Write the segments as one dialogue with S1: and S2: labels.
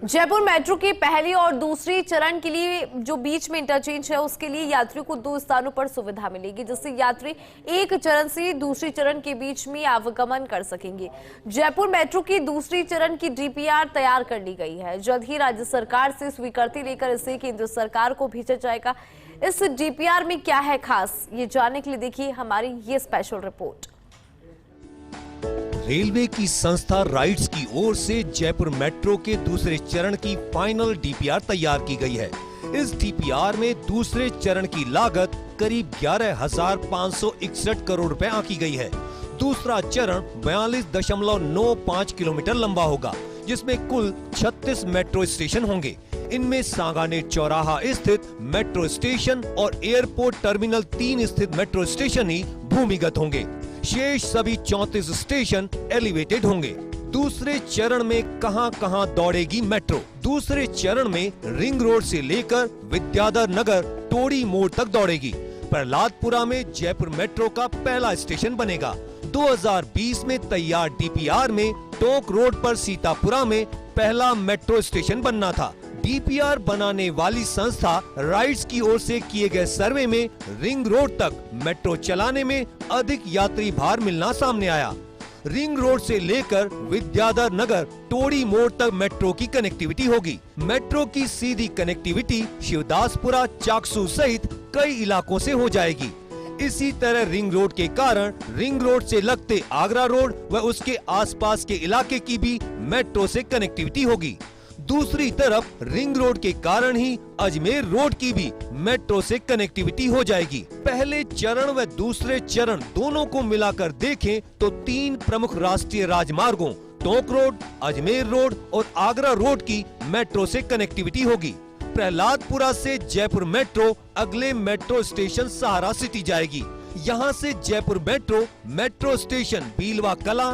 S1: Jaipur metro के पहली और दूसरी चरण के लिए जो बीच में इंटरचेंज है उसके लिए यात्रियों को 2 स्थानों पर सुविधा मिलेगी, जिससे यात्री एक चरण से दूसरी चरण के बीच में आवागमन कर सकेंगे। जयपुर मेट्रो की दूसरी चरण की डीपीआर तैयार कर ली गई है। जल्द ही राज्य सरकार से स्वीकृति लेकर इसे केंद्र सरकार को भेजा जाएगा। इस डीपीआर में क्या है खास, ये जानने के लिए देखिए हमारी ये स्पेशल रिपोर्ट।
S2: रेलवे की संस्था राइट्स की ओर से जयपुर मेट्रो के दूसरे चरण की फाइनल डीपीआर तैयार की गई है। इस डीपीआर में दूसरे चरण की लागत करीब 11,561 करोड़ रुपए आंकी गई है। दूसरा चरण 42.95 किलोमीटर लंबा होगा, जिसमें कुल 36 मेट्रो स्टेशन होंगे। इनमें सांगानेर चौराहा स्थित मेट्रो स्टेशन और एयरपोर्ट टर्मिनल 3 स्थित मेट्रो स्टेशन ही भूमिगत होंगे। शेष सभी 34 स्टेशन एलिवेटेड होंगे। दूसरे चरण में कहां-कहां दौड़ेगी मेट्रो? दूसरे चरण में रिंग रोड से लेकर विद्याधर नगर टोड़ी मोड़ तक दौड़ेगी। प्रहलादपुरा में जयपुर मेट्रो का पहला स्टेशन बनेगा। 2020 में तैयार डीपीआर में टोंक रोड पर सीतापुरा में पहला मेट्रो स्टेशन बनना था। डीपीआर बनाने वाली संस्था राइट्स की ओर से किए गए सर्वे में रिंग रोड तक मेट्रो चलाने में अधिक यात्री भार मिलना सामने आया। रिंग रोड से लेकर विद्याधर नगर टोड़ी मोड़ तक मेट्रो की कनेक्टिविटी होगी। मेट्रो की सीधी कनेक्टिविटी शिवदासपुरा, चाकसू सहित कई इलाकों से हो जाएगी। इसी तरह रिंग रोड के कारण रिंग रोड से लगते आगरा रोड व उसके आसपास के इलाके की भी मेट्रो से कनेक्टिविटी होगी। दूसरी तरफ रिंग रोड के कारण ही अजमेर रोड की भी मेट्रो से कनेक्टिविटी हो जाएगी। पहले चरण व दूसरे चरण दोनों को मिलाकर देखें तो 3 प्रमुख राष्ट्रीय राजमार्गों टोंक रोड, अजमेर रोड और आगरा रोड की मेट्रो से कनेक्टिविटी होगी। प्रहलादपुरा से जयपुर मेट्रो अगले मेट्रो स्टेशन सहारा सिटी जाएगी। यहाँ से जयपुर मेट्रो स्टेशन बीलवा कला,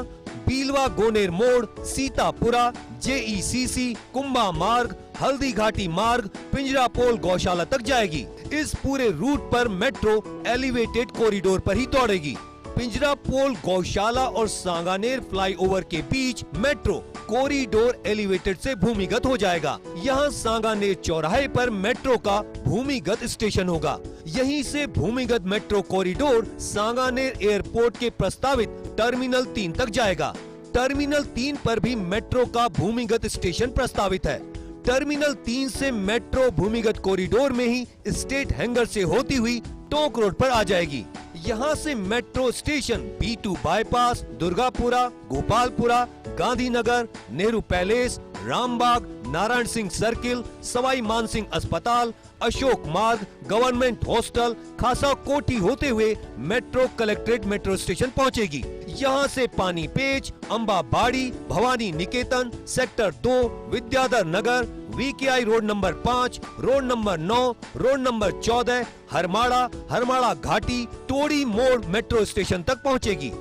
S2: बीलवा गोनेर मोड़, सीतापुरा, जेईसीसी, कुंभा मार्ग, हल्दी घाटी मार्ग, पिंजरापोल गौशाला तक जाएगी। इस पूरे रूट पर मेट्रो एलिवेटेड कॉरिडोर पर ही दौड़ेगी। पिंजरापोल गौशाला और सांगानेर फ्लाईओवर के बीच मेट्रो कॉरिडोर एलिवेटेड से भूमिगत हो जाएगा। यहाँ सांगानेर चौराहे पर मेट्रो का भूमिगत स्टेशन होगा। यहीं से भूमिगत मेट्रो कॉरिडोर सांगानेर एयरपोर्ट के प्रस्तावित टर्मिनल 3 तक जाएगा। टर्मिनल 3 पर भी मेट्रो का भूमिगत स्टेशन प्रस्तावित है। टर्मिनल 3 से मेट्रो भूमिगत कॉरिडोर में ही स्टेट हैंगर से होती हुई टोंक रोड पर आ जाएगी। यहाँ से metro station B2 bypass, Durgapura, Gopalpura, Gandhinagar, Nehru palace, Rambagh, Narayan Singh circle, Sawai Mansingh अस्पताल, अशोक मार्ग, गवर्नमेंट हॉस्टल, खासा कोठी होते हुए मेट्रो कलेक्ट्रेट मेट्रो स्टेशन पहुँचेगी। यहाँ से पानी पेच, अम्बाबाड़ी, भवानी निकेतन, sector 2, Vidyadhar Nagar, VKI road number 5, road number 9, road number 14, Harmada घाटी, टोड़ी मोड़ मेट्रो स्टेशन तक पहुँचेगी।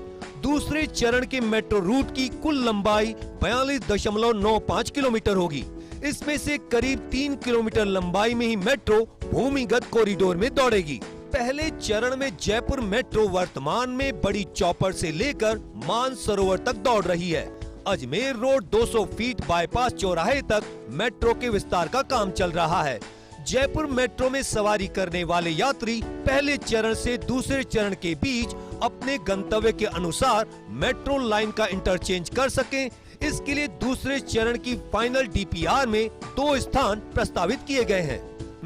S2: दूसरे चरण के मेट्रो रूट की कुल लंबाई 42.95 किलोमीटर होगी। इसमें से करीब 3 किलोमीटर लंबाई में ही मेट्रो भूमिगत कॉरिडोर में दौड़ेगी। पहले चरण में जयपुर मेट्रो वर्तमान में बड़ी चौपड़ से लेकर मानसरोवर तक दौड़ रही है। अजमेर रोड 200 फीट बाईपास चौराहे तक मेट्रो के विस्तार का काम चल रहा है। जयपुर मेट्रो में सवारी करने वाले यात्री पहले चरण से दूसरे चरण के बीच अपने गंतव्य के अनुसार मेट्रो लाइन का इंटरचेंज कर सकें, इसके लिए दूसरे चरण की फाइनल डीपीआर में 2 स्थान प्रस्तावित किए गए हैं।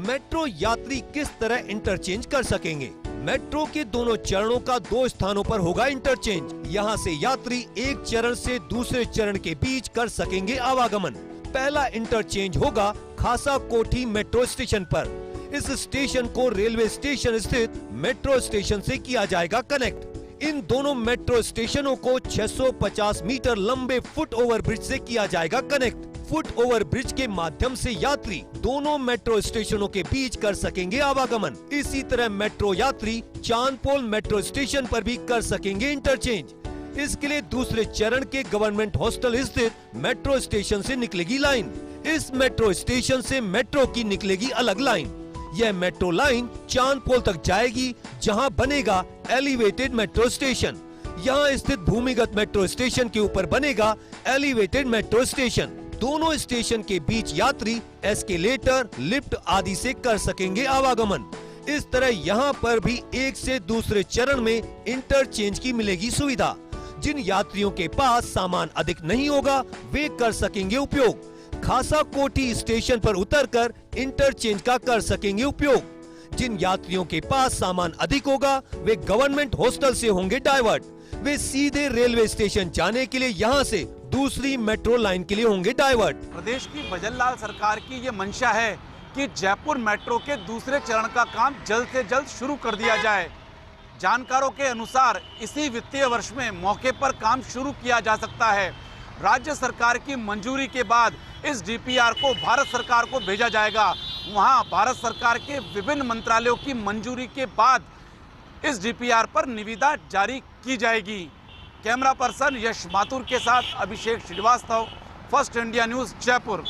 S2: मेट्रो यात्री किस तरह इंटरचेंज कर सकेंगे? मेट्रो के दोनों चरणों का 2 स्थानों पर होगा इंटरचेंज। यहाँ से यात्री एक चरण से दूसरे चरण के बीच कर सकेंगे आवागमन। पहला इंटरचेंज होगा खासा कोठी मेट्रो स्टेशन पर। इस स्टेशन को रेलवे स्टेशन स्थित मेट्रो स्टेशन से किया जाएगा कनेक्ट। इन दोनों मेट्रो स्टेशनों को 650 मीटर लंबे फुट ओवर ब्रिज से किया जाएगा कनेक्ट। फुट ओवर ब्रिज के माध्यम से यात्री दोनों मेट्रो स्टेशनों के बीच कर सकेंगे आवागमन। इसी तरह मेट्रो यात्री चांदपोल मेट्रो स्टेशन पर भी कर सकेंगे इंटरचेंज। इसके लिए दूसरे चरण के गवर्नमेंट हॉस्टल स्थित मेट्रो स्टेशन से निकलेगी लाइन। इस मेट्रो स्टेशन से मेट्रो की निकलेगी अलग लाइन। यह मेट्रो लाइन चांदपोल तक जाएगी, जहां बनेगा एलिवेटेड मेट्रो स्टेशन। यहाँ स्थित भूमिगत मेट्रो स्टेशन के ऊपर बनेगा एलिवेटेड मेट्रो स्टेशन। दोनों स्टेशन के बीच यात्री एस्केलेटर, लिफ्ट आदि से कर सकेंगे आवागमन। इस तरह यहाँ पर भी एक से दूसरे चरण में इंटरचेंज की मिलेगी सुविधा। जिन यात्रियों के पास सामान अधिक नहीं होगा वे कर सकेंगे उपयोग। खासा कोठी स्टेशन पर उतरकर इंटरचेंज का कर सकेंगे उपयोग। जिन यात्रियों के पास सामान अधिक होगा वे गवर्नमेंट हॉस्टल से होंगे डाइवर्ट। वे सीधे रेलवे स्टेशन जाने के लिए यहाँ से दूसरी मेट्रो लाइन के लिए होंगे डाइवर्ट।
S3: प्रदेश की भजनलाल सरकार की ये मंशा है कि जयपुर मेट्रो के दूसरे चरण का काम जल्द से जल्द शुरू कर दिया जाए। जानकारों के अनुसार इसी वित्तीय वर्ष में मौके पर काम शुरू किया जा सकता है। राज्य सरकार की मंजूरी के बाद इस डीपीआर को भारत सरकार को भेजा जाएगा। वहां भारत सरकार के विभिन्न मंत्रालयों की मंजूरी के बाद इस डीपीआर पर निविदा जारी की जाएगी। कैमरा पर्सन यश माथुर के साथ Abhishek Srivastava, first India news, Jaipur.